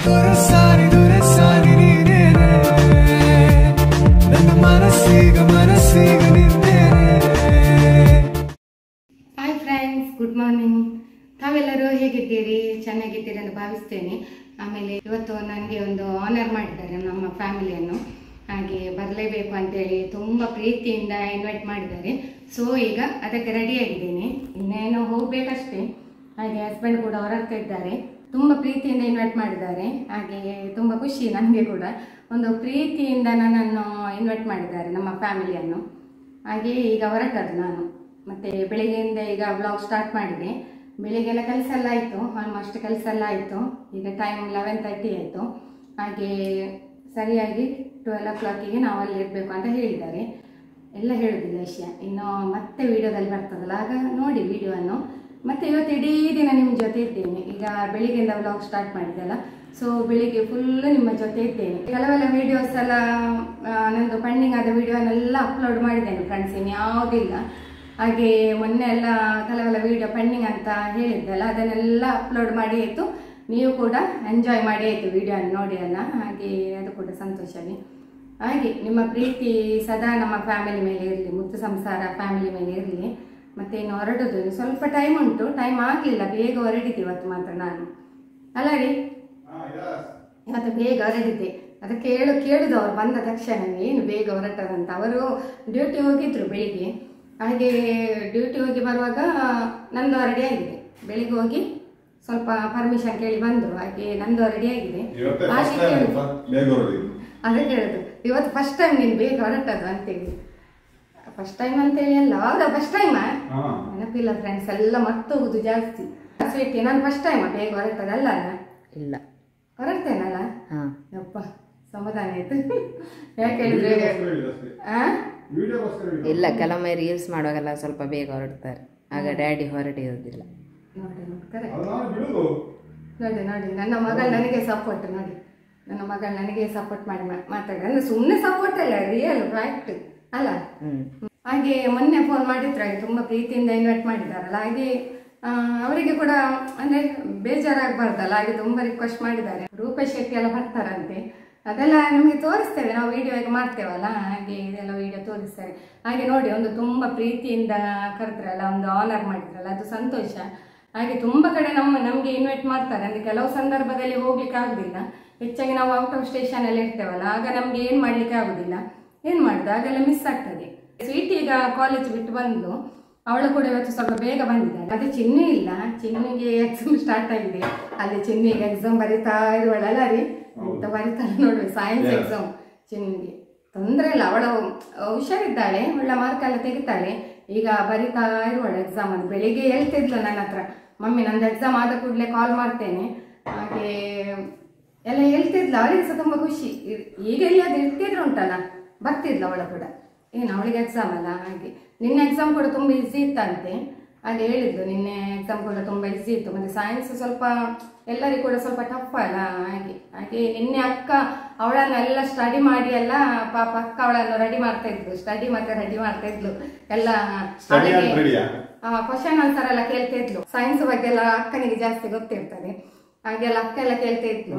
Hi friends, good morning. ತಾವೆಲ್ಲರೂ ಹೇಗಿದ್ದೀರಿ? ಚೆನ್ನಾಗಿದ್ದೀರಿ ಅಂತ ಭಾವಿಸ್ತೇನೆ. ಆಮೇಲೆ ಇವತ್ತು ನನಗೆ ಒಂದು ಆನರ್ ಮಾಡಿದ್ದಾರೆ ನಮ್ಮ ಫ್ಯಾಮಿಲಿಯನ್ನು. ಹಾಗೆ ಬರಲೇಬೇಕು ಅಂತೇಳಿ ತುಂಬ ಪ್ರೀತಿಯಿಂದ ಇನ್ವೈಟ್ ಮಾಡಿದ್ದಾರೆ. ಸೊ ಈಗ ಅದಕ್ಕೆ ರೆಡಿಯಾಗಿದ್ದೀನಿ, ಇನ್ನೇನು ಹೋಗಬೇಕಷ್ಟೇ. ಹಾಗೆ ಹಸ್ಬೆಂಡ್ ಕೂಡ ಹೊರಡ್ತಾ ಇದ್ದಾರೆ. ತುಂಬ ಪ್ರೀತಿಯಿಂದ ಇನ್ವೈಟ್ ಮಾಡಿದ್ದಾರೆ. ಹಾಗೆ ತುಂಬ ಖುಷಿ ನನಗೆ ಕೂಡ, ಒಂದು ಪ್ರೀತಿಯಿಂದ ನನ್ನನ್ನು ಇನ್ವೈಟ್ ಮಾಡಿದ್ದಾರೆ ನಮ್ಮ ಫ್ಯಾಮಿಲಿಯನ್ನು. ಹಾಗೆ ಈಗ ಹೊರಟದ್ದು ನಾನು. ಮತ್ತು ಬೆಳಿಗ್ಗೆಯಿಂದ ಈಗ ವ್ಲಾಗ್ ಸ್ಟಾರ್ಟ್ ಮಾಡಿದೆ. ಬೆಳಿಗ್ಗೆಲ್ಲ ಕೆಲಸ ಎಲ್ಲ ಆಯಿತು, ಆಲ್ಮೋಸ್ಟ್ ಕೆಲಸ ಎಲ್ಲ ಆಯಿತು. ಈಗ ಟೈಮ್ 11:30 ಆಯಿತು. ಹಾಗೆ ಸರಿಯಾಗಿ 12 o'clock ನಾವು ಅಲ್ಲಿ ಇರಬೇಕು ಅಂತ ಹೇಳಿದ್ದಾರೆ. ಎಲ್ಲ ಹೇಳೋದಿಲ್ಲ ವಿಷಯ, ಇನ್ನು ಮತ್ತೆ ವಿಡಿಯೋದಲ್ಲಿ ಬರ್ತದಲ್ಲ, ಆಗ ನೋಡಿ ವಿಡಿಯೋವನ್ನು. ಮತ್ತು ಇವತ್ತು ಇಡೀ ದಿನ ನಿಮ್ಮ ಜೊತೆ ಇದ್ದೇನೆ. ಈಗ ಬೆಳಿಗ್ಗೆಯಿಂದ ವ್ಲಾಗ್ ಸ್ಟಾರ್ಟ್ ಮಾಡಿದ್ದಲ್ಲ, ಸೊ ಬೆಳಿಗ್ಗೆ ಫುಲ್ಲು ನಿಮ್ಮ ಜೊತೆ ಇದ್ದೇನೆ. ಕೆಲವೆಲ್ಲ ವೀಡಿಯೋಸ್ ಎಲ್ಲ ನನ್ನದು ಪೆಂಡಿಂಗ್ ಆದ ವಿಡಿಯೋನೆಲ್ಲ ಅಪ್ಲೋಡ್ ಮಾಡಿದ್ದೇನೆ ಫ್ರೆಂಡ್ಸ್, ಇನ್ಯಾವುದಿಲ್ಲ. ಹಾಗೆ ಮೊನ್ನೆ ಎಲ್ಲ ಕೆಲವೆಲ್ಲ ವೀಡಿಯೋ ಪೆಂಡಿಂಗ್ ಅಂತ ಹೇಳಿದ್ದೆಲ್ಲ, ಅದನ್ನೆಲ್ಲ ಅಪ್ಲೋಡ್ ಮಾಡಿ ಆಯಿತು. ನೀವು ಕೂಡ ಎಂಜಾಯ್ ಮಾಡಿ ಆಯಿತು ವಿಡಿಯೋ ನೋಡಿ ಅಲ್ಲ. ಹಾಗೆ ಅದು ಕೂಡ ಸಂತೋಷವೇ. ಹಾಗೆ ನಿಮ್ಮ ಪ್ರೀತಿ ಸದಾ ನಮ್ಮ ಫ್ಯಾಮಿಲಿ ಮೇಲೆ ಇರಲಿ, ಮುತ್ತು ಸಂಸಾರ ಫ್ಯಾಮಿಲಿ ಮೇಲೆ ಇರಲಿ. ಮತ್ತು ಇನ್ನು ಹೊರಡೋದು ಸ್ವಲ್ಪ ಟೈಮ್ ಉಂಟು, ಟೈಮ್ ಆಗಲಿಲ್ಲ, ಬೇಗ ಹೊರಡಿದ್ದೆ ಇವತ್ತು ಮಾತ್ರ ನಾನು. ಅಲ್ಲ ರೀ, ಇವತ್ತು ಬೇಗ ಹೊರಡಿದ್ದೆ. ಅದಕ್ಕೆ ಕೇಳಿದ್ದು ಅವ್ರು ಬಂದ ತಕ್ಷಣ ಏನು ಬೇಗ ಹೊರಟದಂತ. ಅವರು ಡ್ಯೂಟಿ ಹೋಗಿದ್ರು ಬೆಳಿಗ್ಗೆ. ಹಾಗೆ ಡ್ಯೂಟಿ ಹೋಗಿ ಬರುವಾಗ ನಂದು ರೆಡಿ ಆಗಿದೆ. ಬೆಳಿಗ್ಗೆ ಹೋಗಿ ಸ್ವಲ್ಪ ಪರ್ಮಿಷನ್ ಕೇಳಿ ಬಂದರು. ಹಾಗೆ ನಂದು ರೆಡಿ ಆಗಿದೆ. ಅದಕ್ಕೆ ಹೇಳುದು ಇವತ್ತು ಫಸ್ಟ್ ಟೈಮ್ ನೀನು ಬೇಗ ಹೊರಟದು ಅಂತೇಳಿ. ಫಸ್ಟ್ ಟೈಮ್ ಅಂತೇಳಿ ಅಲ್ಲ, ಹೌದಾ ಫಸ್ಟ್ ಟೈಮಾ? ನೆನಪಿಲ್ಲ ಫ್ರೆಂಡ್ಸ್, ಎಲ್ಲ ಮರ್ತೋಗುದು ಜಾಸ್ತಿ. ಸ್ವೀಟಿ ನಾನು ಫಸ್ಟ್ ಟೈಮ್ ಬೇಗ ಹೊರಟದಲ್ಲ? ಇಲ್ಲ, ಹೊರಡ್ತೇನಲ್ಲ. ಯಪ್ಪ ಸಮಾಧಾನ ಆಯ್ತು. ಯಾಕೆ ಹೇಳಿದ್ರೆ ಇಲ್ಲ, ಕೆಲವೊಮ್ಮೆ ರೀಲ್ಸ್ ಮಾಡುವಾಗೆಲ್ಲ ಸ್ವಲ್ಪ ಬೇಗ ಹೊರಡ್ತಾರೆ, ಆಗ ಡ್ಯಾಡಿ ಹೊರಟಿರೋದಿಲ್ಲ. ನೋಡಿ ನೋಡಿ ನನ್ನ ಮಗಳು ನನಗೆ ಸಪೋರ್ಟ್, ನೋಡಿ ನನ್ನ ಮಗಳು ನನಗೆ ಸಪೋರ್ಟ್ ಮಾಡಿ ಮಾತಾಡಿ. ಅಂದ್ರೆ ಸುಮ್ಮನೆ ಸಪೋರ್ಟ್ ಅಲ್ಲ, ರಿಯಲ್ ಫ್ಯಾಕ್ಟ್ ಅಲ್ಲ. ಹಾಗೆ ಮೊನ್ನೆ ಫೋನ್ ಮಾಡಿದ್ರು, ಹಾಗೆ ತುಂಬ ಪ್ರೀತಿಯಿಂದ ಇನ್ವೈಟ್ ಮಾಡಿದಾರಲ್ಲ, ಹಾಗೆ ಅವರಿಗೆ ಕೂಡ ಅಂದ್ರೆ ಬೇಜಾರಾಗಬಾರ್ದಲ್ಲ, ಹಾಗೆ ತುಂಬ ರಿಕ್ವೆಸ್ಟ್ ಮಾಡಿದ್ದಾರೆ. ರೂಪೇಶ್ ಶೆಟ್ಟಿ ಎಲ್ಲ ಬರ್ತಾರಂತೆ, ಅದೆಲ್ಲ ನಿಮಗೆ ತೋರಿಸ್ತೇವೆ ನಾವು, ವಿಡಿಯೋ ಈಗ ಮಾಡ್ತೇವಲ್ಲ, ಹಾಗೆ ಇದೆಲ್ಲ ವಿಡಿಯೋ ತೋರಿಸ್ತೇವೆ. ಹಾಗೆ ನೋಡಿ, ಒಂದು ತುಂಬ ಪ್ರೀತಿಯಿಂದ ಕರೆದ್ರಲ್ಲ, ಒಂದು ಆನರ್ ಮಾಡಿದ್ರಲ್ಲ, ಅದು ಸಂತೋಷ. ಹಾಗೆ ತುಂಬ ಕಡೆ ನಮಗೆ ಇನ್ವೈಟ್ ಮಾಡ್ತಾರೆ. ಅಂದರೆ ಕೆಲವು ಸಂದರ್ಭದಲ್ಲಿ ಹೋಗ್ಲಿಕ್ಕೆ ಆಗೋದಿಲ್ಲ, ಹೆಚ್ಚಾಗಿ ನಾವು ಔಟ್ ಆಫ್ ಸ್ಟೇಷನ್ ಎಲ್ಲ ಇರ್ತೇವಲ್ಲ, ಆಗ ನಮಗೆ ಏನು ಮಾಡಲಿಕ್ಕೆ ಆಗೋದಿಲ್ಲ. ಏನು ಮಾಡೋದು, ಹಾಗೆಲ್ಲ ಮಿಸ್ ಆಗ್ತದೆ. ಸ್ವೀಟ್ ಈಗ ಕಾಲೇಜ್ ಬಿಟ್ಟು ಬಂದು ಅವಳು ಕೂಡ ಇವತ್ತು ಸ್ವಲ್ಪ ಬೇಗ ಬಂದಿದ್ದಾಳೆ. ಅದೇ ಚಿನ್ನು ಇಲ್ಲ, ಚಿನ್ನಿಗೆ ಎಕ್ಸಾಮ್ ಸ್ಟಾರ್ಟ್ ಆಗಿದೆ. ಅಲ್ಲಿ ಚಿನ್ನಿಗೆ ಎಕ್ಸಾಮ್ ಬರೀತಾ ಇರುವಳಲ್ಲ ರೀ, ಅಂತ ಬರೀತಾಳೆ ನೋಡ್ಬೇಕು, ಸೈನ್ಸ್ ಎಕ್ಸಾಮ್. ಚಿನ್ನಿಗೆ ತೊಂದರೆ ಇಲ್ಲ, ಅವಳು ಹುಷಾರಿದ್ದಾಳೆ, ಒಳ್ಳೆ ಮಾರ್ಕ್ ಎಲ್ಲ ತೆಗಿತಾಳೆ. ಈಗ ಬರೀತಾ ಇರುವಳು ಎಕ್ಸಾಮ್ ಅಂತ. ಬೆಳಿಗ್ಗೆ ಹೇಳ್ತಿದ್ಲು ನನ್ನ ಹತ್ರ, ಮಮ್ಮಿ ನಂದು ಎಕ್ಸಾಮ್ ಆದ ಕೂಡಲೇ ಕಾಲ್ ಮಾಡ್ತೇನೆ, ಹಾಗೆ ಎಲ್ಲ ಹೇಳ್ತಿದ್ಲು. ಅವಳಿಗೆ ಸಹ ತುಂಬ ಖುಷಿ. ಈಗ ಎಲ್ಲಿಯಾದ್ರೂ ಇರ್ತಿದ್ರು ಉಂಟಲ್ಲ, ಬರ್ತಿದ್ಲು ಅವಳು ಕೂಡ. ಏನು ಅವಳಿಗೆ ಎಕ್ಸಾಮ್ ಅಲ್ಲ, ಹಾಗೆ ನಿನ್ನೆ ಎಕ್ಸಾಮ್ ಕೂಡ ತುಂಬ ಈಸಿ ಇತ್ತಂತೆ. ಹಾಗೆ ಹೇಳಿದ್ಲು, ನಿನ್ನೆ ಎಕ್ಸಾಮ್ ಕೂಡ ತುಂಬ ಈಸಿ ಇತ್ತು. ಮತ್ತು ಸೈನ್ಸ್ ಸ್ವಲ್ಪ ಎಲ್ಲರಿಗೂ ಕೂಡ ಸ್ವಲ್ಪ ಟಫ್ ಅಲ್ಲ, ಹಾಗೆ ನಿನ್ನೆ ಅಕ್ಕ ಅವಳನ್ನೆಲ್ಲ ಸ್ಟಡಿ ಮಾಡಿ ಎಲ್ಲ ಪಾಪ ಅಕ್ಕ ಅವಳನ್ನು ರೆಡಿ ಮಾಡ್ತಾ ಇದ್ಲು, ಸ್ಟಡಿ ಮತ್ತೆ ರೆಡಿ ಮಾಡ್ತಾ ಇದ್ಲು ಎಲ್ಲ. ಕ್ವಶನ್ ಆನ್ಸರ್ ಎಲ್ಲ ಕೇಳ್ತಾ ಇದ್ಲು. ಸೈನ್ಸ್ ಬಗ್ಗೆ ಎಲ್ಲ ಅಕ್ಕನಿಗೆ ಜಾಸ್ತಿ ಗೊತ್ತಿರ್ತದೆ, ಹಾಗೆಲ್ಲ ಅಕ್ಕ ಎಲ್ಲ ಕೇಳ್ತಾ ಇದ್ಲು.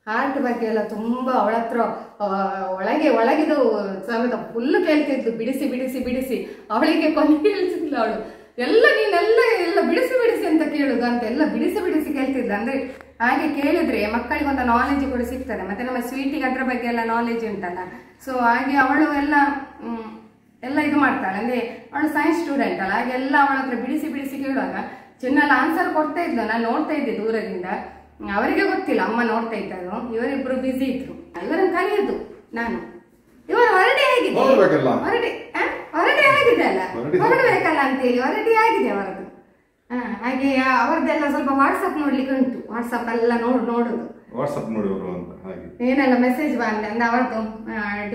ಹಾರ್ಟ್ ಬಗ್ಗೆ ಎಲ್ಲ ತುಂಬ ಅವಳ ಹತ್ರ ಒಳಗಿದು ಸಮೇತ ಫುಲ್ ಕೇಳ್ತಿದ್ಲು, ಬಿಡಿಸಿ ಬಿಡಿಸಿ ಬಿಡಿಸಿ. ಅವಳಿಗೆ ಕೊನೆಗೆ ಹೇಳ್ತಿದ್ಲು ಅವಳು, ನೀನೆಲ್ಲ ಬಿಡಿಸಿ ಅಂತ ಕೇಳುದು ಅಂತ, ಎಲ್ಲ ಬಿಡಿಸಿ ಬಿಡಿಸಿ ಕೇಳ್ತಿದ್ಲು. ಅಂದ್ರೆ ಹಾಗೆ ಕೇಳಿದ್ರೆ ಮಕ್ಕಳಿಗೆ ಒಂದು ನಾಲೆಜ್ ಕೂಡ ಸಿಗ್ತದೆ. ಮತ್ತೆ ನಮ್ಮ ಸ್ವೀಟಿಗೆ ಅದ್ರ ಬಗ್ಗೆ ಎಲ್ಲ ನಾಲೆಜ್ ಉಂಟಲ್ಲ, ಸೊ ಹಾಗೆ ಅವಳು ಎಲ್ಲ ಇದು ಮಾಡ್ತಾಳೆ. ಅಂದ್ರೆ ಅವಳು ಸೈನ್ಸ್ ಸ್ಟೂಡೆಂಟ್ ಅಲ್ಲ, ಹಾಗೆ ಎಲ್ಲ ಅವಳ ಹತ್ರ ಬಿಡಿಸಿ ಬಿಡಿಸಿ ಕೇಳುವಾಗ ಚಿನ್ನೆಲ್ಲ ಆನ್ಸರ್ ಕೊಡ್ತಾ ಇದ್ಲು. ನಾನು ನೋಡ್ತಾ ಇದ್ದೆ ದೂರದಿಂದ, ಅವರಿಗೆ ಗೊತ್ತಿಲ್ಲ, ಅಮ್ಮ ನೋಡ್ತಾ ಇದ್ದರು. ಇವರಿಬ್ರು ಬಿಸಿ ಇದ್ರು. ಇವರನ್ನು ಕರೆಯೋದು ನಾನು, ಇವರು ಹೊರಡಿ ಆಗಿದೆ, ಹೊರಡಿ ಆಗಿದೆ ಅಲ್ಲ, ಹೊರಡ್ಬೇಕಲ್ಲ ಅಂತೇಳಿ ಹೊರಡಿ ಆಗಿದೆ ಅವರದ್ದು. ಹಾಗೆ ಅವರದ್ದೆಲ್ಲ ಸ್ವಲ್ಪ ವಾಟ್ಸಪ್ ನೋಡ್ಲಿಕ್ಕೆ ಉಂಟು, ವಾಟ್ಸಪ್ ಎಲ್ಲ ನೋಡುದು, ಏನೆಲ್ಲ ಮೆಸೇಜ್ ಬಂದ್ರೆ ಅಂದ್ರೆ ಅವರದ್ದು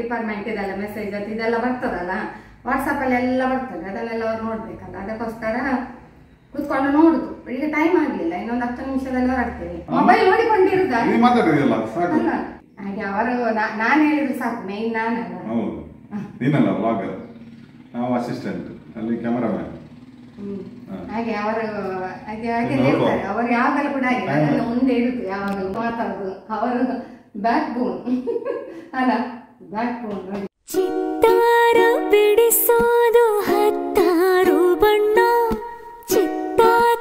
ಡಿಪಾರ್ಟ್ಮೆಂಟ್ ಇದೆಲ್ಲ ಮೆಸೇಜ್ ಅದು ಇದೆಲ್ಲ ಬರ್ತದಲ್ಲ, ವಾಟ್ಸಪ್ ಅಲ್ಲಿ ಎಲ್ಲ ಬರ್ತದೆ, ಅದನ್ನೆಲ್ಲ ಅವ್ರು ನೋಡ್ಬೇಕಲ್ಲ. ಅದಕ್ಕೋಸ್ಕರ ಕೂತ್ಕೊಂಡು ನೋಡುದು. ಈಗ ಟೈಮ್ ಆಗ್ಲಿಲ್ಲ, ಇನ್ನೊಂದು 10 ನಿಮಿಷದಲ್ಲಿ ಹೊರಡ್ತೇವೆ. ಮೊಬೈಲ್ ನೋಡಿಕೊಂಡಿರುದ ಹಾಗೆ ಅವರು ನಾನು ಹೇಳಿದ್ರು ಸಾಕು, ಮೇನ್ ನಾನಲ್ಲ, ನೀನಲ್ಲ ವ್ಲಾಗರ್, ನಾವು ಅಸಿಸ್ಟೆಂಟ್, ಅಲ್ಲಿ ಕ್ಯಾಮರಾಮ್ಯಾನ್. ಹಾಗೆ ಅವರು ಹಾಗೆ ಹೇಳ್ತಾರೆ, ಅವರು ಯಾವಾಗಲೂ ಕೂಡ ಹಾಗೆ ನನ್ನ ಮುಂದೆ ಇರುತ್ತೆ, ಯಾವಾಗಲೂ ಮಾತಾಡೋದು, ಅವರು ಬ್ಯಾಕ್ ಬೋನ್ ಅಲ್ಲ, ಬ್ಯಾಕ್ ಬೋನ್ ನೋಡಿ. ಚಿತ್ತಾರ ಬಿಡಿಸೋದು ಹತ್ತಾರು ಬಣ್ಣ, ಚಿತ್ತ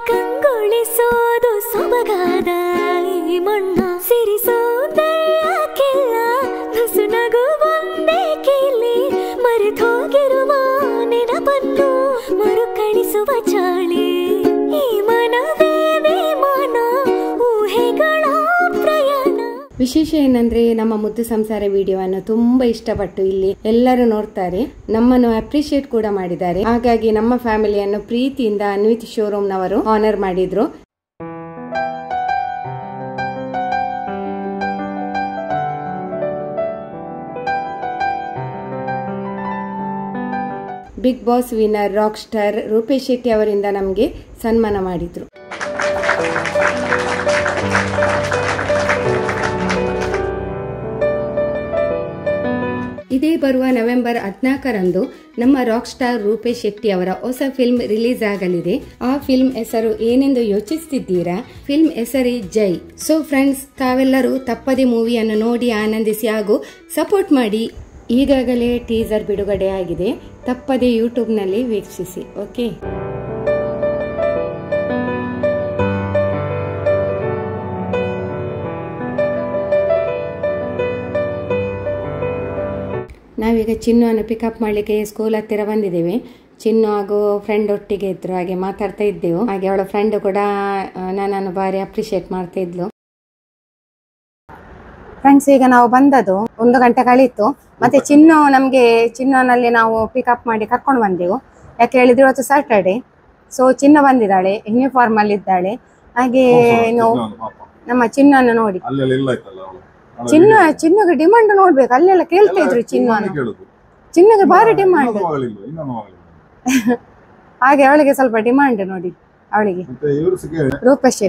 ಕಂಗೊಳಿಸೋದು ಸೊಬಗಾದ ಈ ಮಣ್ಣ, ಸಿರಿಸೋದಕ್ಕೆಲ್ಲ ನಸುನಗು ಒಂದೇ ಕೀಲಿ, ಮರೆತೋಗಿರುವ ನೆನಪನ್ನು ಮರುಕಳಿಸುವ ಚಾಳಿ, ಈ ಮನವೇ ವಿಮಾನ ಊಹೆಗಳ ಪ್ರಯಾಣ. ವಿಶೇಷ ಏನಂದ್ರೆ ನಮ್ಮ ಮುದ್ದು ಸಂಸಾರ ವಿಡಿಯೋವನ್ನು ತುಂಬಾ ಇಷ್ಟಪಟ್ಟು ಇಲ್ಲಿ ಎಲ್ಲರೂ ನೋಡ್ತಾರೆ, ನಮ್ಮನ್ನು ಅಪ್ರಿಶಿಯೇಟ್ ಕೂಡ ಮಾಡಿದ್ದಾರೆ. ಹಾಗಾಗಿ ನಮ್ಮ ಫ್ಯಾಮಿಲಿಯನ್ನು ಪ್ರೀತಿಯಿಂದ ಅನ್ವಿತ್ ಶೋರೂಮ್ ನವರು ಆನರ್ ಮಾಡಿದ್ರು. Bigg Boss winner rock star Rupesh Shetty ಅವರಿಂದ ನಮಗೆ ಸನ್ಮಾನ ಮಾಡಿದ್ರು. ಇದೇ ಬರುವ ನವೆಂಬರ್ 14ರಂದು ನಮ್ಮ ರಾಕ್ ಸ್ಟಾರ್ ರೂಪೇಶ್ ಶೆಟ್ಟಿ ಅವರ ಹೊಸ ಫಿಲ್ಮ್ ರಿಲೀಸ್ ಆಗಲಿದೆ. ಆ ಫಿಲ್ಮ್ ಹೆಸರು ಏನೆಂದು ಯೋಚಿಸುತ್ತಿದ್ದೀರಾ? ಫಿಲ್ಮ್ ಹೆಸರೇ ಜೈ. ಸೊ ಫ್ರೆಂಡ್ಸ್, ತಾವೆಲ್ಲರೂ ತಪ್ಪದೆ ಮೂವಿಯನ್ನು ನೋಡಿ ಆನಂದಿಸಿ ಹಾಗೂ ಸಪೋರ್ಟ್ ಮಾಡಿ. ಈಗಾಗಲೇ ಟೀಸರ್ ಬಿಡುಗಡೆ ಆಗಿದೆ, ತಪ್ಪದೆ ಯೂಟ್ಯೂಬ್ನಲ್ಲಿ ವೀಕ್ಷಿಸಿ. ಓಕೆ, ನಾವೀಗ ಚಿನ್ನುವನ್ನು ಪಿಕಪ್ ಮಾಡಲಿಕ್ಕೆ ಸ್ಕೂಲ್ ಹತ್ತಿರ ಬಂದಿದ್ದೇವೆ. ಚಿನ್ನು ಹಾಗೂ ಫ್ರೆಂಡ್ ಒಟ್ಟಿಗೆ ಇದ್ರು, ಹಾಗೆ ಮಾತಾಡ್ತಾ ಇದ್ದೆವು. ಹಾಗೆ ಅವಳ ಫ್ರೆಂಡ್ ಕೂಡ ನನ್ನನ್ನು ಭಾರಿ ಅಪ್ರಿಶಿಯೇಟ್ ಮಾಡ್ತಾ ಇದ್ಲು. ಫ್ರೆಂಡ್ಸ್, ಈಗ ನಾವು ಬಂದದ್ದು 1 ಗಂಟೆ ಕಳೀತು. ಮತ್ತೆ ಚಿನ್ನುನಲ್ಲಿ ನಾವು ಪಿಕಪ್ ಮಾಡಿ ಕರ್ಕೊಂಡು ಬಂದೆವು. ಯಾಕೆ ಹೇಳಿದ್ರೆ ಇವತ್ತು ಸ್ಯಾಟರ್ಡೆ, ಸೊ ಚಿನ್ನು ಬಂದಿದ್ದಾಳೆ, ಯೂನಿಫಾರ್ಮ್ ಅಲ್ಲಿ ಇದ್ದಾಳೆ. ಹಾಗೆ ನಮ್ಮ ಚಿನ್ನನ್ನು ನೋಡಿ, ಚಿನ್ನುಗೆ ಡಿಮಾಂಡ್ ನೋಡ್ಬೇಕು, ಅಲ್ಲೆಲ್ಲ ಕೇಳ್ತಾ ಇದ್ರು ಚಿನ್ನುಗೆ ಭಾರಿ ಡಿಮಾಂಡ್. ಹಾಗೆ ಅವಳಿಗೆ ಸ್ವಲ್ಪ ಡಿಮಾಂಡ್ ನೋಡಿ, ಅವಳಿಗೆ ರೂಪೇಶ್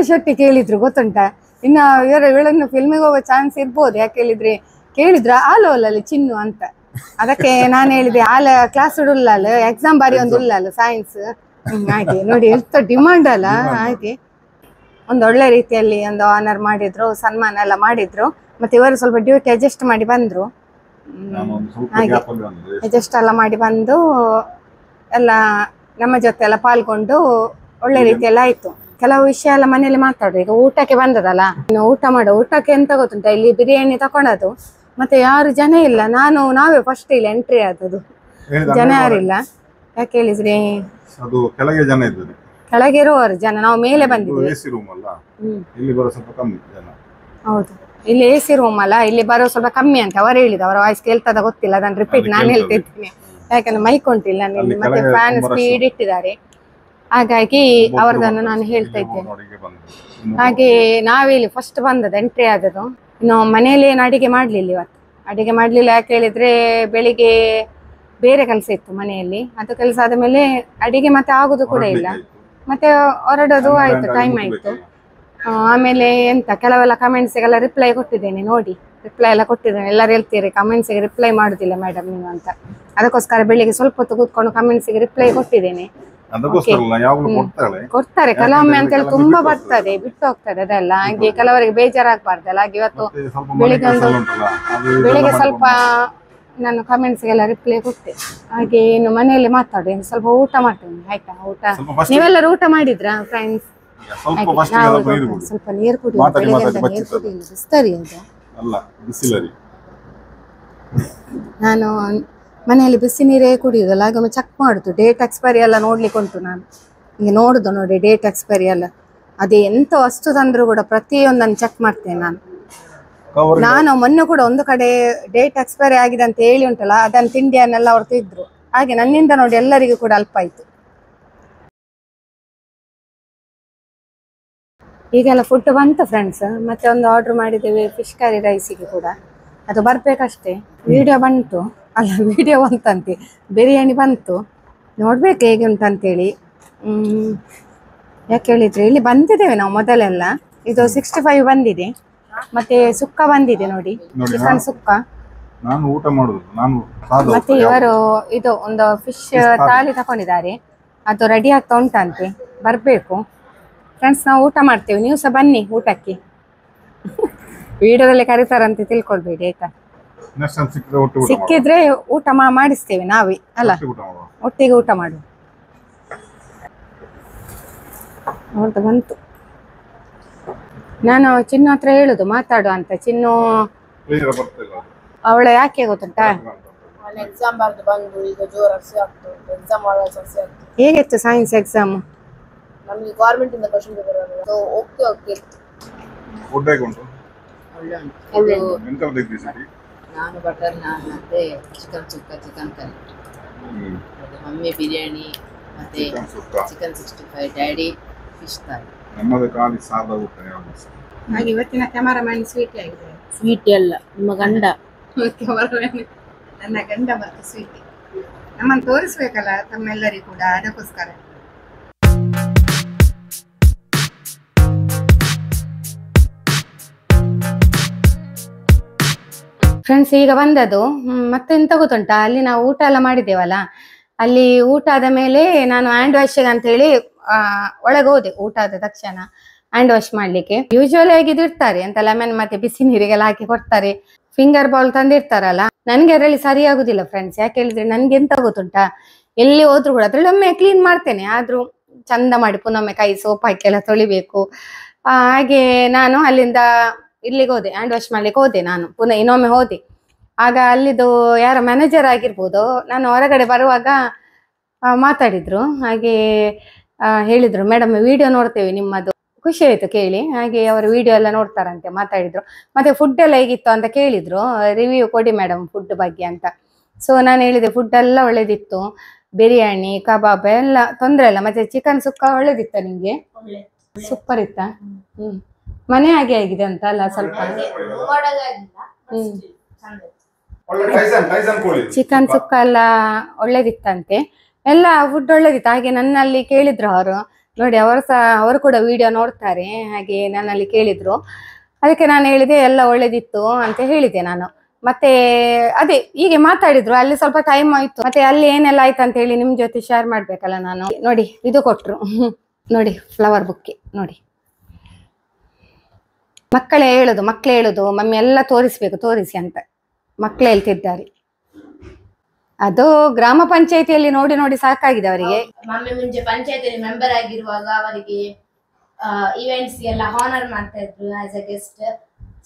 ಶೆಟ್ಟಿ ಕೇಳಿದ್ರು, ಗೊತ್ತುಂಟಾ? ಇನ್ನ ಇವಳನ್ನು ಫಿಲ್ಮಿಗೆ ಹೋಗೋ ಚಾನ್ಸ್ ಇರ್ಬೋದು. ಯಾಕೆ ಕೇಳಿದ್ರು ಆಲೋಲಲ್ಲಿ ಚಿನ್ನು ಅಂತ. ಅದಕ್ಕೆ ನಾನು ಹೇಳಿದೆ ಆಲ ಕ್ಲಾಸ್ ಉಳ್ಳಲ್ಲ, ಎಕ್ಸಾಮ್ ಬಾರಿ ಒಂದು ಉಳ್ಳಲ್ಲ ಸೈನ್ಸ್. ಹಾಗೆ ನೋಡಿ ಎಷ್ಟು ಡಿಮಾಂಡ್ ಅಲ್ಲ. ಹಾಗೆ ಒಂದು ಒಳ್ಳೆ ರೀತಿಯಲ್ಲಿ ಒಂದು ಆನರ್ ಮಾಡಿದ್ರು, ಸನ್ಮಾನ ಎಲ್ಲ ಮಾಡಿದ್ರು. ಮತ್ತೆ ಇವರು ಸ್ವಲ್ಪ ಡ್ಯೂಟಿ ಅಡ್ಜಸ್ಟ್ ಮಾಡಿ ಬಂದ್ರು. ಹಾಗೆ ಅಡ್ಜಸ್ಟ್ ಎಲ್ಲ ಮಾಡಿ ಬಂದು ಎಲ್ಲ ನಮ್ಮ ಜೊತೆ ಎಲ್ಲ ಪಾಲ್ಗೊಂಡು ಒಳ್ಳೆ ರೀತಿಯೆಲ್ಲ ಆಯ್ತು. ಕೆಲವು ವಿಷಯ ಎಲ್ಲ ಮನೇಲಿ ಮಾತಾಡ್ರು. ಈಗ ಊಟಕ್ಕೆ ಬಂದದಲ್ಲ, ಇನ್ನು ಊಟಕ್ಕೆ ಎಂತ ಗೊತ್ತುಂಟ, ಇಲ್ಲಿ ಬಿರಿಯಾನಿ ತಕೊಂಡದು. ಮತ್ತೆ ಯಾರು ಜನ ಇಲ್ಲ, ನಾವೇ ಫಸ್ಟ್ ಇಲ್ಲಿ ಎಂಟ್ರಿ ಆದದ್ದು, ಜನ ಯಾರಿಲ್ಲ. ಯಾಕೆ ಹೇಳಿದ್ರಿ, ಕೆಳಗೆ ಇರುವವರು ಜನ, ನಾವು ಮೇಲೆ ಬಂದಿದ್ವಿ. ಹೌದು, ಇಲ್ಲಿ AC ರೂಮ್ ಅಲ್ಲ, ಇಲ್ಲಿ ಬರೋ ಸ್ವಲ್ಪ ಕಮ್ಮಿ ಅಂತ ಅವರು ಹೇಳಿದ. ಅವರ ವಾಯ್ಸ್ ಕೇಳ್ತದ ಗೊತ್ತಿಲ್ಲ, ಅದನ್ನು ರಿಪೀಟ್ ನಾನು ಹೇಳ್ತಿದ್ದೀನಿ, ಯಾಕಂದ್ರೆ ಮೈಕ್ ಉಂಟಿಲ್ಲ ಇಲ್ಲಿ. ಮತ್ತೆ ಫ್ಯಾನ್ ಸ್ಪೀಡ್ ಇಟ್ಟಿದ್ದಾರೆ, ಹಾಗಾಗಿ ಅವರದನ್ನು ನಾನು ಹೇಳ್ತಾ ಇದ್ದೇನೆ. ಹಾಗೆ ನಾವೇ ಇಲ್ಲಿ ಫಸ್ಟ್ ಬಂದದ್ದು, ಎಂಟ್ರಿ ಆದದ್ದು. ಇನ್ನು ಮನೆಯಲ್ಲಿ ಏನು ಅಡಿಗೆ ಮಾಡ್ಲಿಲ್ಲ ಇವತ್ತು, ಅಡಿಗೆ ಮಾಡ್ಲಿಲ್ಲ. ಯಾಕೆ ಹೇಳಿದ್ರೆ ಬೆಳಿಗ್ಗೆ ಬೇರೆ ಕೆಲಸ ಇತ್ತು ಮನೆಯಲ್ಲಿ, ಅದು ಕೆಲಸ ಆದ ಮೇಲೆ ಅಡಿಗೆ ಮತ್ತೆ ಆಗುದು ಕೂಡ ಇಲ್ಲ. ಮತ್ತೆ ಹೊರಡೋದು ಆಯ್ತು, ಟೈಮ್ ಆಯ್ತು. ಆಮೇಲೆ ಎಂತ ಕೆಲವೆಲ್ಲ ಕಮೆಂಟ್ಸಿಗೆಲ್ಲ ರಿಪ್ಲೈ ಕೊಟ್ಟಿದ್ದೇನೆ ನೋಡಿ, ರಿಪ್ಲೈ ಎಲ್ಲ ಕೊಟ್ಟಿದ್ದೇನೆ. ಎಲ್ಲರೂ ಹೇಳ್ತೀರಿ ಕಮೆಂಟ್ಸಿಗೆ ರಿಪ್ಲೈ ಮಾಡುದಿಲ್ಲ ಮೇಡಮ್ ನೀವು ಅಂತ. ಅದಕ್ಕೋಸ್ಕರ ಬೆಳಿಗ್ಗೆ ಸ್ವಲ್ಪ ಹೊತ್ತು ಕೂತ್ಕೊಂಡು ಕಮೆಂಟ್ಸಿಗೆ ರಿಪ್ಲೈ ಕೊಟ್ಟಿದ್ದೇನೆ. ಕೊಡ್ತಾರೆ ಕೆಲವೊಮ್ಮೆ ಅಂತ ಹೇಳಿ ತುಂಬಾ ಬರ್ತದೆ, ಬಿಟ್ಟು ಹೋಗ್ತದೆ ಅದೆಲ್ಲ. ಹಾಗೆ ಕೆಲವರಿಗೆ ಬೇಜಾರಾಗಬಾರ್ದಲ್ಲ. ಹಾಗೆ ಇವತ್ತು ಬೆಳಿಗ್ಗೆ ಸ್ವಲ್ಪ ನಾನು ಕಮೆಂಟ್ಸ್ಗೆಲ್ಲ ರಿಪ್ಲೈ ಕೊಟ್ಟೆ. ಹಾಗೆ ಇನ್ನು ಮನೆಯಲ್ಲಿ ಮಾತಾಡಿ ಸ್ವಲ್ಪ ಊಟ ಮಾಡ್ತೇನೆ. ಆಯ್ತಾ ಊಟ? ನೀವೆಲ್ಲರೂ ಊಟ ಮಾಡಿದ್ರಾ ಫ್ರೆಂಡ್ಸ್? ಸ್ವಲ್ಪ ನೀರು ಕುಡಿ, ಬಿಸ್ತರಿ ಅದು. ನಾನು ಮನೆಯಲ್ಲಿ ಬಿಸಿ ನೀರೇ ಕುಡಿಯೋದಲ್ಲ, ಹಾಗೆ ಚೆಕ್ ಮಾಡುದು. ಡೇಟ್ ಎಕ್ಸ್ಪೈರಿ ಎಲ್ಲ ನೋಡ್ಲಿಕ್ಕೆ ಉಂಟು. ನಾನು ಈಗ ನೋಡುದು ನೋಡಿ, ಡೇಟ್ ಎಕ್ಸ್ಪೈರಿ ಎಲ್ಲ ಅದೇ ಎಂತ ವಸ್ತು ತಂದ್ರು ಕೂಡ ಪ್ರತಿಯೊಂದನ್ನು ಚೆಕ್ ಮಾಡ್ತೇನೆ ನಾನು. ಮೊನ್ನೆ ಕೂಡ ಒಂದು ಕಡೆ ಡೇಟ್ ಎಕ್ಸ್ಪೈರಿ ಆಗಿದೆ ಅಂತ ಹೇಳಿ ಉಂಟಲ್ಲ, ಅದನ್ನು ತಿಂಡಿಯನ್ನೆಲ್ಲ ಅವ್ರು ತಿಂದ್ರು. ಹಾಗೆ ನನ್ನಿಂದ ನೋಡಿ ಎಲ್ಲರಿಗೂ ಕೂಡ ಅಲ್ಪ ಆಯ್ತು. ಈಗೆಲ್ಲ ಫುಡ್ ಬಂತು ಫ್ರೆಂಡ್ಸ್. ಮತ್ತೆ ಒಂದು ಆರ್ಡರ್ ಮಾಡಿದ್ದೇವೆ ಫಿಶ್ ಕರಿ ರೈಸಿಗೆ ಕೂಡ, ಅದು ಬರ್ಬೇಕಷ್ಟೇ. ವಿಡಿಯೋ ಬಂತು ಅಲ್ಲ, ವಿಡಿಯೋ ಬಂತಂತೆ, ಬಿರಿಯಾನಿ ಬಂತು. ನೋಡ್ಬೇಕು ಹೇಗೆ ಉಂಟಂತೇಳಿ. ಯಾಕೆ ಹೇಳಿದ್ರೆ ಇಲ್ಲಿ ಬಂದಿದ್ದೇವೆ ನಾವು ಮೊದಲೆಲ್ಲ. ಇದು 65 ಬಂದಿದೆ, ಮತ್ತೆ ಸುಕ್ಕ ಬಂದಿದೆ ನೋಡಿ, ಚಿಕನ್ ಸುಕ್ಕ. ನಾನು ಊಟ ಮಾಡುದು, ನಾನು ಮತ್ತೆ ಇವರು ಇದು ಒಂದು ಫಿಶ್ ತಾಲಿ ತಕೊಂಡಿದ್ದಾರೆ, ಅದು ರೆಡಿ ಆಗ್ತಾ ಉಂಟಂತೆ, ಬರಬೇಕು ಫ್ರೆಂಡ್ಸ್. ನಾವು ಊಟ ಮಾಡ್ತೇವೆ, ನೀವು ಸಹ ಬನ್ನಿ ಊಟಕ್ಕೆ. ವಿಡಿಯೋದಲ್ಲಿ ಕರೀತಾರಂತೆ ತಿಳ್ಕೊಳ್ಬೇಡಿ ಆಯ್ತಾ. ಸಿಕ್ಕಿದ್ರೆ ಊಟ ಮಾಡಿಸ್ತೇವೆ ನಾವೇ ಅಲ್ಲ, ಒಟ್ಟಿಗೆ ಊಟ ಮಾಡುವ. ಅವ್ರದ್ದು ಬಂತು. ನಾನು ಚಿನ್ನು ಹತ್ರ ಹೇಳುದು ಮಾತಾಡು ಅಂತ. ಚಿನ್ನು ಅವಳ ಯಾಕೆ ಗೊತ್ತುಂಟಾ, ಎಕ್ಸಾಮ್ ಬರ್ದು ಬಂದು ಈಗ ಜೋರ್ ಹಸಿ ಆಗ್ತದೆ. ಎಕ್ಸಾಮ್ ಹಸಿ ಆಗ್ತದೆ. ಹೇಗಿತ್ತು ಸೈನ್ಸ್ ಎಕ್ಸಾಮ್? ನಮಗೆ ಗವರ್ಮೆಂಟ್ ಇಂದ ಕ್ವೆಶ್ಚನ್ ಪೇಪರ್ ಬಂದಿದೆ. ಓಕೆ ಓಕೆ ಒಳ್ಳೆ ಉಂಟು. ನಾನು ಬಟರ್ ನಾನ್ ಮತ್ತೆ ಚಿಕನ್ ಸುಕ್ಕ, ಚಿಕನ್ ಕರಿ, ಮಮ್ಮಿ ಬಿರಿಯಾನಿ ಮತ್ತೆ ಚಿಕನ್ 65, ಡ್ಯಾಡಿ ಫಿಶ್ ತಾಯಿ. ನಮ್ಮದು ಖಾಲಿ ಸಾದಾ ಊಟ. ಹಾಗೆ ಇವತ್ತಿನ ಕ್ಯಾಮರಾಮನ್ ಸ್ವೀಟ್ ಆಗಿದೆ. ಸ್ವೀಟ್ ಅಲ್ಲ, ನಿಮ್ಮ ಗಂಡ ನನ್ನ ಗಂಡ ಮತ್ತು ಸ್ವೀಟ್ ನಮ್ಮನ್ನು ತೋರಿಸ್ಬೇಕಲ್ಲ ತಮ್ಮೆಲ್ಲರಿಗೂ ಕೂಡ, ಅದಕ್ಕೋಸ್ಕರ. ಫ್ರೆಂಡ್ಸ್ ಈಗ ಬಂದದ್ದು. ಮತ್ತೆ ಎಂತ ಗೊತ್ತುಂಟಾ, ಅಲ್ಲಿ ನಾವು ಊಟ ಎಲ್ಲ ಮಾಡಿದ್ದೇವಲ್ಲ, ಅಲ್ಲಿ ಊಟ ಆದ ಮೇಲೆ ನಾನು ಹ್ಯಾಂಡ್ ವಾಶ್ ಅಂತ ಹೇಳಿ ಒಳಗೆ ಹೋದೆ. ಊಟ ಆದ ತಕ್ಷಣ ಹ್ಯಾಂಡ್ ವಾಶ್ ಮಾಡ್ಲಿಕ್ಕೆ ಯೂಶುವಲಿ ಆಗಿ ಇದು ಇರ್ತಾರೆ ಅಂತ, ಲೆಮನ್ ಮತ್ತೆ ಬಿಸಿ ನೀರಿಗೆಲ್ಲ ಹಾಕಿ ಕೊಡ್ತಾರೆ. ಫಿಂಗರ್ ಬೌಲ್ ತಂದಿರ್ತಾರಲ್ಲ, ನನ್ಗೆ ಅದರಲ್ಲಿ ಸರಿ ಆಗುದಿಲ್ಲ ಫ್ರೆಂಡ್ಸ್. ಯಾಕೆ ಹೇಳಿದ್ರೆ ನನ್ಗೆ ಎಂತ ಗೊತ್ತುಂಟಾ, ಎಲ್ಲಿ ಹೋದ್ರು ಕೂಡ ಅದ್ರಲ್ಲಿ ಒಮ್ಮೆ ಕ್ಲೀನ್ ಮಾಡ್ತೇನೆ, ಆದ್ರೂ ಚಂದ ಮಾಡಿ ಪುನೊಮ್ಮೆ ಕೈ ಸೋಪ್ ಹಾಕಿ ಎಲ್ಲ ತೊಳಿಬೇಕು. ಹಾಗೆ ನಾನು ಅಲ್ಲಿಂದ ಇಲ್ಲಿಗೆ ಹೋದೆ, ಹ್ಯಾಂಡ್ ವಾಶ್ ಮಾಡ್ಲಿಕ್ಕೆ ಹೋದೆ. ನಾನು ಪುನಃ ಇನ್ನೊಮ್ಮೆ ಹೋದೆ. ಆಗ ಅಲ್ಲಿದು ಯಾರ ಮ್ಯಾನೇಜರ್ ಆಗಿರ್ಬೋದು, ನಾನು ಹೊರಗಡೆ ಬರುವಾಗ ಮಾತಾಡಿದ್ರು. ಹಾಗೆ ಹೇಳಿದ್ರು, ಮೇಡಮ್ ವಿಡಿಯೋ ನೋಡ್ತೇವೆ ನಿಮ್ಮದು. ಖುಷಿ ಆಯ್ತು ಕೇಳಿ. ಹಾಗೆ ಅವರು ವಿಡಿಯೋ ಎಲ್ಲ ನೋಡ್ತಾರಂತೆ ಮಾತಾಡಿದ್ರು. ಮತ್ತೆ ಫುಡ್ ಎಲ್ಲ ಹೇಗಿತ್ತು ಅಂತ ಕೇಳಿದ್ರು, ರಿವ್ಯೂ ಕೊಡಿ ಮೇಡಮ್ ಫುಡ್ ಬಗ್ಗೆ ಅಂತ. ಸೊ ನಾನು ಹೇಳಿದೆ ಫುಡ್ ಎಲ್ಲ ಒಳ್ಳೇದಿತ್ತು, ಬಿರಿಯಾನಿ ಕಬಾಬ್ ಎಲ್ಲ ತೊಂದರೆ ಇಲ್ಲ. ಮತ್ತೆ ಚಿಕನ್ ಸುಕ್ಕ ಒಳ್ಳೇದಿತ್ತ ನಿಮ್ಗೆ? ಸೂಪರ್ ಇತ್ತಾ? ಮನೆ ಹಾಗೆ ಆಗಿದೆ ಅಂತ ಅಲ್ಲ ಸ್ವಲ್ಪ. ಚಿಕನ್ ಸುಕ್ಕ ಎಲ್ಲ ಒಳ್ಳೇದಿತ್ತಂತೆ, ಎಲ್ಲ ಫುಡ್ ಒಳ್ಳೇದಿತ್ತು. ಹಾಗೆ ನನ್ನಲ್ಲಿ ಕೇಳಿದ್ರು ಅವರು, ನೋಡಿ ಅವರು ಕೂಡ ವಿಡಿಯೋ ನೋಡ್ತಾರೆ. ಹಾಗೆ ನನ್ನಲ್ಲಿ ಕೇಳಿದ್ರು, ಅದಕ್ಕೆ ನಾನು ಹೇಳಿದೆ ಎಲ್ಲ ಒಳ್ಳೇದಿತ್ತು ಅಂತ ಹೇಳಿದೆ ನಾನು. ಮತ್ತೆ ಅದೇ ಹೀಗೆ ಮಾತಾಡಿದ್ರು. ಅಲ್ಲಿ ಸ್ವಲ್ಪ ಟೈಮ್ ಆಯ್ತು. ಮತ್ತೆ ಅಲ್ಲಿ ಏನೆಲ್ಲ ಆಯ್ತು ಅಂತ ಹೇಳಿ ನಿಮ್ ಜೊತೆ ಶೇರ್ ಮಾಡ್ಬೇಕಲ್ಲ ನಾನು. ನೋಡಿ ಇದು ಕೊಟ್ರು ನೋಡಿ, ಫ್ಲವರ್ ಬುಕ್ಕೆ ನೋಡಿ. ಮಕ್ಕಳೇ ಹೇಳುದು ಮಮ್ಮಿ ಎಲ್ಲ ತೋರಿಸ್ಬೇಕು ತೋರಿಸಿ ಅಂತ ಮಕ್ಕಳು ಹೇಳ್ತಿದ್ದಾರೆ. ಅದು ಗ್ರಾಮ ಪಂಚಾಯತಿಯಲ್ಲಿ ನೋಡಿ ನೋಡಿ ಸಾಕಾಗಿದೆ ಅವರಿಗೆ. ಮಮ್ಮಿ ಮುಂಚೆ ಪಂಚಾಯತಿಯಲ್ಲಿ ಮೆಂಬರ್ ಆಗಿರುವಾಗ ಅವರಿಗೆ ಇವೆಂಟ್ಸ್ ಎಲ್ಲ ಹಾನರ್ ಮಾಡ್ತಾ ಇದ್ರು ಆಸ್ ಅ ಗೆಸ್ಟ್.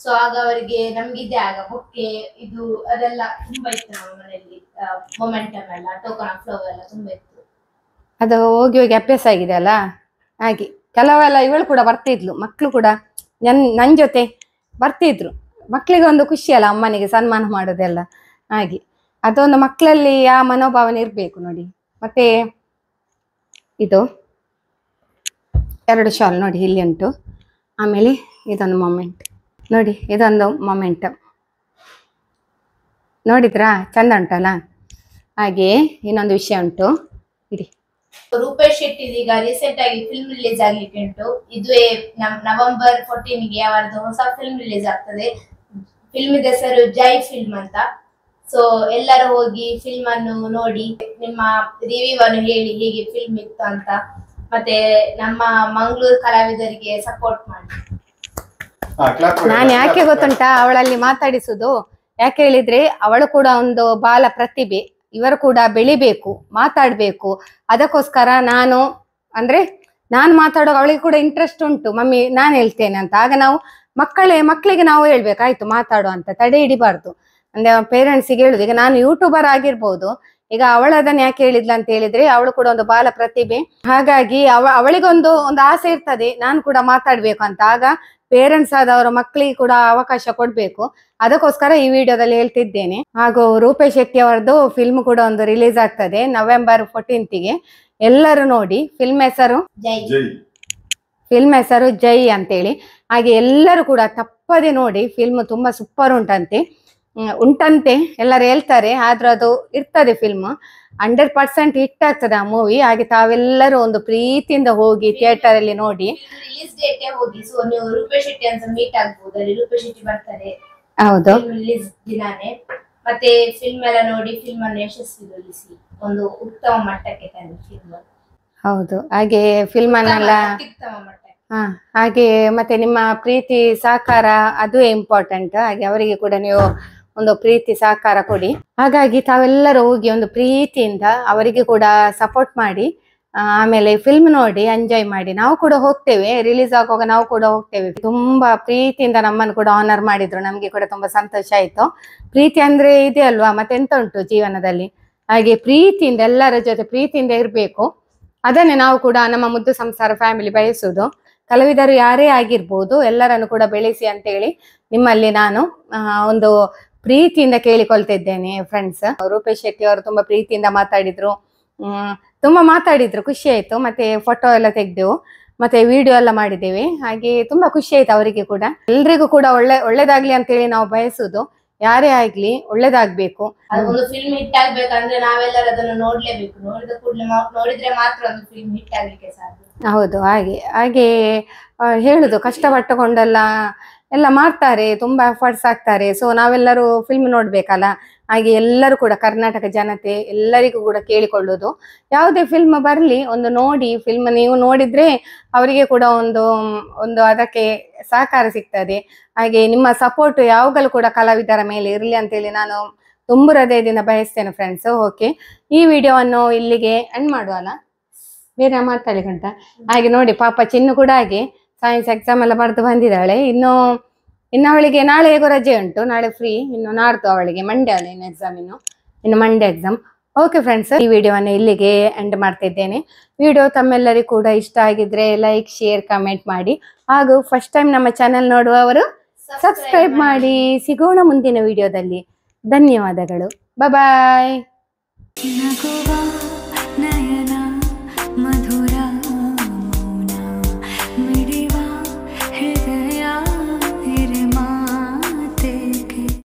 ಸೊ ಆಗ ಅವರಿಗೆ ನಮ್ಗಿದೆ ಆಗ ಬುಕ್ಕೆ ಇದು ಅದೆಲ್ಲ ತುಂಬಾ ಇತ್ತು ನಮ್ಮ ಮನೆಯಲ್ಲಿ. ಮೊಮೆಂಟಮ್ ಎಲ್ಲ, ಟೋಕನ್ ಆಫ್ ಫ್ಲವರ್ ಎಲ್ಲ ತುಂಬಾ ಇತ್ತು. ಅದು ಹೋಗಿ ಹೋಗಿ ಅಭ್ಯಾಸ ಆಗಿದೆ ಅಲ್ಲ. ಹಾಗೆ ಕೆಲವೆಲ್ಲ ಇವಳು ಕೂಡ ಬರ್ತಿದ್ಲು, ಮಕ್ಕಳು ಕೂಡ ನನ್ ಜೊತೆ ಬರ್ತಿದ್ರು. ಮಕ್ಕಳಿಗೆ ಒಂದು ಖುಷಿ ಅಲ್ಲ ಅಮ್ಮನಿಗೆ ಸನ್ಮಾನ ಮಾಡೋದೆಲ್ಲ. ಹಾಗೆ ಅದೊಂದು ಮಕ್ಕಳಲ್ಲಿ ಆ ಮನೋಭಾವನೆ ಇರ್ಬೇಕು ನೋಡಿ. ಮತ್ತೆ ಇದು 2 ಶಾಲ್ ನೋಡಿ ಇಲ್ಲಿ ಉಂಟು. ಆಮೇಲೆ ಇದೊಂದು ಮೊಮೆಂಟ್ ನೋಡಿ, ಇದೊಂದು ಮೊಮೆಂಟ್ ನೋಡಿದ್ರಾ, ಚಂದ ಉಂಟಲ್ಲ. ಹಾಗೆ ಇನ್ನೊಂದು ವಿಷಯ ಉಂಟು ಇಡಿ. ರೂಪೇಶ್ ಶೆಟ್ಟಿ ಈಗ ರೀಸೆಂಟ್ ಆಗಿ ಫಿಲ್ಮ್ ರಿಲೀಸ್ ಆಗ್ಲಿಕ್ಕೆ ಉಂಟು. ಇದುವೇ ನವೆಂಬರ್ 14ಗೆ ಅವರದ್ದು ಹೊಸ ಫಿಲ್ಮ್ ರಿಲೀಸ್ ಆಗ್ತದೆ. ಫಿಲ್ಮ್ ಹೆಸರು ಜೈ ಫಿಲ್ಮ್ ಅಂತ. ಸೊ ಎಲ್ಲರೂ ಹೋಗಿ ಫಿಲ್ಮ್ ಅನ್ನು ನೋಡಿ ನಿಮ್ಮ ರಿವ್ಯೂ ಅನ್ನು ಹೇಳಿ ಹೇಗೆ ಫಿಲ್ಮ್ ಇತ್ತು ಅಂತ. ಮತ್ತೆ ನಮ್ಮ ಮಂಗಳೂರು ಕಲಾವಿದರಿಗೆ ಸಪೋರ್ಟ್ ಮಾಡಿ. ನಾನು ಯಾಕೆ ಗೊತ್ತುಂಟಾ ಅವಳಲ್ಲಿ ಮಾತಾಡಿಸುದು, ಯಾಕೆ ಹೇಳಿದ್ರೆ ಅವಳು ಕೂಡ ಒಂದು ಬಾಲ ಪ್ರತಿಭೆ, ಇವರು ಕೂಡ ಬೆಳಿಬೇಕು, ಮಾತಾಡ್ಬೇಕು. ಅದಕ್ಕೋಸ್ಕರ ನಾನು ಮಾತಾಡೋ ಅವಳಿಗೆ ಕೂಡ ಇಂಟ್ರೆಸ್ಟ್ ಉಂಟು, ಮಮ್ಮಿ ನಾನು ಹೇಳ್ತೇನೆ ಅಂತ. ಆಗ ನಾವು ಮಕ್ಕಳಿಗೆ ನಾವು ಹೇಳ್ಬೇಕಾಯ್ತು ಮಾತಾಡೋ ಅಂತ, ತಡೆ ಹಿಡಿಬಾರ್ದು. ಅಂದ್ರೆ ಪೇರೆಂಟ್ಸಿಗೆ ಹೇಳುದು. ಈಗ ನಾನು ಯೂಟ್ಯೂಬರ್ ಆಗಿರ್ಬೋದು, ಈಗ ಅವಳದನ್ನ ಯಾಕೆ ಹೇಳಿದ್ಲ ಅಂತ ಹೇಳಿದ್ರೆ ಅವಳು ಕೂಡ ಒಂದು ಬಾಲ ಪ್ರತಿಭೆ. ಹಾಗಾಗಿ ಅವಳಿಗೊಂದು ಆಸೆ ಇರ್ತದೆ, ನಾನು ಕೂಡ ಮಾತಾಡ್ಬೇಕು ಅಂತ. ಆಗ ಪೇರೆಂಟ್ಸ್ ಆದವರು ಮಕ್ಕಳಿಗೆ ಕೂಡ ಅವಕಾಶ ಕೊಡ್ಬೇಕು. ಅದಕ್ಕೋಸ್ಕರ ಈ ವಿಡಿಯೋದಲ್ಲಿ ಹೇಳ್ತಿದ್ದೇನೆ. ಹಾಗೂ ರೂಪೇಶ್ ಶೆಟ್ಟಿ ಅವರದ್ದು ಫಿಲ್ಮ್ ಕೂಡ ಒಂದು ರಿಲೀಸ್ ಆಗ್ತದೆ ನವೆಂಬರ್ 14ಗೆ. ಎಲ್ಲರೂ ನೋಡಿ. ಫಿಲ್ಮ್ ಹೆಸರು ಜೈ ಅಂತೇಳಿ. ಹಾಗೆ ಎಲ್ಲರೂ ಕೂಡ ತಪ್ಪದೆ ನೋಡಿ. ಫಿಲ್ಮ್ ತುಂಬಾ ಸೂಪರ್ ಉಂಟಂತೆ ಎಲ್ಲರೂ ಹೇಳ್ತಾರೆ. ಆದ್ರೂ ಅದು ಇರ್ತದೆ ಫಿಲ್ಮ್ 100% ಹಿಟ್ ಆಗ್ತದೆ ಆ ಮೂವಿ. ಹಾಗೆ ತಾವೆಲ್ಲರೂ ಒಂದು ಪ್ರೀತಿಯಿಂದ ಹೋಗಿ ಥಿಯೇಟರ್ ಅಲ್ಲಿ ನೋಡಿ. ರಿಲೀಸ್ ಡೇಟ್ ಹೋಗಿ. ಸೊ ನೀವು ರೂಪೇಶ್ ಶೆಟ್ಟಿ ಅಂತ ಮೀಟ್ ಆಗ್ಬೋದು, ಅಲ್ಲಿ ರೂಪೇಶ್ ಶೆಟ್ಟಿ ಬರ್ತಾರೆ. ಹೌದು, ರಿಲೀಸ್ ದಿನಾನೇ. ಮತ್ತೆ ಫಿಲ್ಮ್ ಎಲ್ಲ ನೋಡಿ ಫಿಲ್ಮ್ ಅನ್ನು ಯಶಸ್ವಿಗೊಳಿಸಿ ಒಂದು ಉತ್ತಮ ಮಟ್ಟಕ್ಕೆ ತಂದು ಫಿಲ್ಮ್ ಹೌದು, ಹಾಗೆ ಫಿಲ್ಮ್ ಅನ್ನೆಲ್ಲ ಅತ್ಯುತ್ತಮ ಮಟ್ಟಕ್ಕೆ. ಹಾಗೆ ಮತ್ತೆ ನಿಮ್ಮ ಪ್ರೀತಿ ಸಹಕಾರ ಅದು ಇಂಪಾರ್ಟೆಂಟ್. ಹಾಗೆ ಅವರಿಗೆ ಕೂಡ ನೀವು ಒಂದು ಪ್ರೀತಿ ಸಹಕಾರ ಕೊಡಿ. ಹಾಗಾಗಿ ತಾವೆಲ್ಲರೂ ಹೋಗಿ ಒಂದು ಪ್ರೀತಿಯಿಂದ ಅವರಿಗೆ ಕೂಡ ಸಪೋರ್ಟ್ ಮಾಡಿ, ಆಮೇಲೆ ಫಿಲ್ಮ್ ನೋಡಿ ಎಂಜಾಯ್ ಮಾಡಿ. ನಾವು ಕೂಡ ಹೋಗ್ತೇವೆ, ರಿಲೀಸ್ ಆಗುವಾಗ ನಾವು ಕೂಡ ಹೋಗ್ತೇವೆ. ತುಂಬಾ ಪ್ರೀತಿಯಿಂದ ನಮ್ಮನ್ನು ಕೂಡ ಆನರ್ ಮಾಡಿದ್ರು, ನಮ್ಗೆ ಕೂಡ ತುಂಬಾ ಸಂತೋಷ ಆಯ್ತು. ಪ್ರೀತಿ ಅಂದ್ರೆ ಇದೆ ಅಲ್ವಾ, ಮತ್ತೆಂತ ಉಂಟು ಜೀವನದಲ್ಲಿ. ಹಾಗೆ ಪ್ರೀತಿಯಿಂದ ಎಲ್ಲರ ಜೊತೆ ಪ್ರೀತಿಯಿಂದ ಇರ್ಬೇಕು. ಅದನ್ನೇ ನಾವು ಕೂಡ ನಮ್ಮ ಮುದ್ದು ಸಂಸಾರ ಫ್ಯಾಮಿಲಿ ಬಯಸುದು. ಕಲಾವಿದರು ಯಾರೇ ಆಗಿರ್ಬೋದು, ಎಲ್ಲರನ್ನು ಕೂಡ ಬೆಳೆಸಿ ಅಂತೇಳಿ ನಿಮ್ಮಲ್ಲಿ ನಾನು ಒಂದು ಪ್ರೀತಿಯಿಂದ ಕೇಳಿಕೊಳ್ತಿದ್ದೇನೆ ಫ್ರೆಂಡ್ಸ್. ರೂಪೇಶ್ ಶೆಟ್ಟಿ ಅವರು ತುಂಬಾ ಪ್ರೀತಿಯಿಂದ ಮಾತಾಡಿದ್ರು, ತುಂಬಾ ಮಾತಾಡಿದ್ರು, ಖುಷಿ ಆಯ್ತು. ಮತ್ತೆ ಫೋಟೋ ಎಲ್ಲ ತೆಗ್ದೆವು, ಮತ್ತೆ ವಿಡಿಯೋ ಎಲ್ಲ ಮಾಡಿದ್ದೇವೆ. ಹಾಗೆ ತುಂಬಾ ಖುಷಿ ಆಯ್ತು ಅವರಿಗೆ ಕೂಡ. ಎಲ್ರಿಗೂ ಕೂಡ ಒಳ್ಳೇದಾಗ್ಲಿ ಅಂತೇಳಿ ನಾವು ಬಯಸುದು. ಯಾರೇ ಆಗ್ಲಿ ಒಳ್ಳೇದಾಗ್ಬೇಕು. ಒಂದು ಫಿಲ್ಮ್ ಹಿಟ್ ಆಗ್ಬೇಕಂದ್ರೆ ನಾವೆಲ್ಲರೂ ಅದನ್ನು ನೋಡ್ಲೇಬೇಕು. ನೋಡಿದ ಕೂಡಲೇ ನೋಡಿದ್ರೆ ಮಾತ್ರ ಒಂದು ಫಿಲ್ಮ್ ಹಿಟ್ ಆಗ್ಲಿಕ್ಕೆ ಸಾಧ್ಯ. ಹೌದು, ಹಾಗೆ ಹೇಳುದು ಕಷ್ಟಪಟ್ಟುಕೊಂಡೆಲ್ಲ ಎಲ್ಲ ಮಾಡ್ತಾರೆ, ತುಂಬಾ ಎಫರ್ಟ್ಸ್ ಹಾಕ್ತಾರೆ. ಸೊ ನಾವೆಲ್ಲರೂ ಫಿಲ್ಮ್ ನೋಡ್ಬೇಕಲ್ಲ. ಹಾಗೆ ಎಲ್ಲರೂ ಕೂಡ ಕರ್ನಾಟಕ ಜನತೆ ಎಲ್ಲರಿಗೂ ಕೂಡ ಕೇಳಿಕೊಳ್ಳುದು, ಯಾವುದೇ ಫಿಲ್ಮ್ ಬರ್ಲಿ ಒಂದು ನೋಡಿ. ಫಿಲ್ಮ್ ನೀವು ನೋಡಿದ್ರೆ ಅವರಿಗೆ ಕೂಡ ಒಂದು ಅದಕ್ಕೆ ಸಹಕಾರ ಸಿಗ್ತದೆ. ಹಾಗೆ ನಿಮ್ಮ ಸಪೋರ್ಟ್ ಯಾವಾಗಲೂ ಕೂಡ ಕಲಾವಿದರ ಮೇಲೆ ಇರಲಿ ಅಂತೇಳಿ ನಾನು ತುಂಬ ಹೃದಯದಿಂದ ಬಯಸ್ತೇನೆ ಫ್ರೆಂಡ್ಸ್. ಓಕೆ, ಈ ವಿಡಿಯೋವನ್ನು ಇಲ್ಲಿಗೆ ಎಂಡ್ ಮಾಡುವಲ್ಲ, ಬೇರೆ ಮಾತಾಡಿ ಗಂಟ. ಹಾಗೆ ನೋಡಿ ಪಾಪ ಚಿನ್ನು ಕೂಡ ಹಾಗೆ ಸೈನ್ಸ್ ಎಕ್ಸಾಮ್ ಎಲ್ಲ ಬರೆದು ಬಂದಿದ್ದಾಳೆ. ಇನ್ನು ಅವಳಿಗೆ ನಾಳೆ ಹೇಗೋ ರಜೆ ಉಂಟು, ನಾಳೆ ಫ್ರೀ. ಇನ್ನು ನಾಡ್ದು ಅವಳಿಗೆ ಮಂಡೇ ಅಲ್ಲ ಇನ್ನು ಎಕ್ಸಾಮ್, ಇನ್ನು ಮಂಡೇ ಎಕ್ಸಾಮ್. ಓಕೆ ಫ್ರೆಂಡ್ಸ್, ಈ ವಿಡಿಯೋವನ್ನು ಇಲ್ಲಿಗೆ ಎಂಡ್ ಮಾಡ್ತಿದ್ದೇನೆ. ವಿಡಿಯೋ ತಮ್ಮೆಲ್ಲರಿಗೂ ಕೂಡ ಇಷ್ಟ ಆಗಿದ್ರೆ ಲೈಕ್, ಶೇರ್, ಕಮೆಂಟ್ ಮಾಡಿ. ಹಾಗೂ ಫಸ್ಟ್ ಟೈಮ್ ನಮ್ಮ ಚಾನೆಲ್ ನೋಡುವವರು ಸಬ್ಸ್ಕ್ರೈಬ್ ಮಾಡಿ. ಸಿಗೋಣ ಮುಂದಿನ ವಿಡಿಯೋದಲ್ಲಿ. ಧನ್ಯವಾದಗಳು. ಬಾಯ್.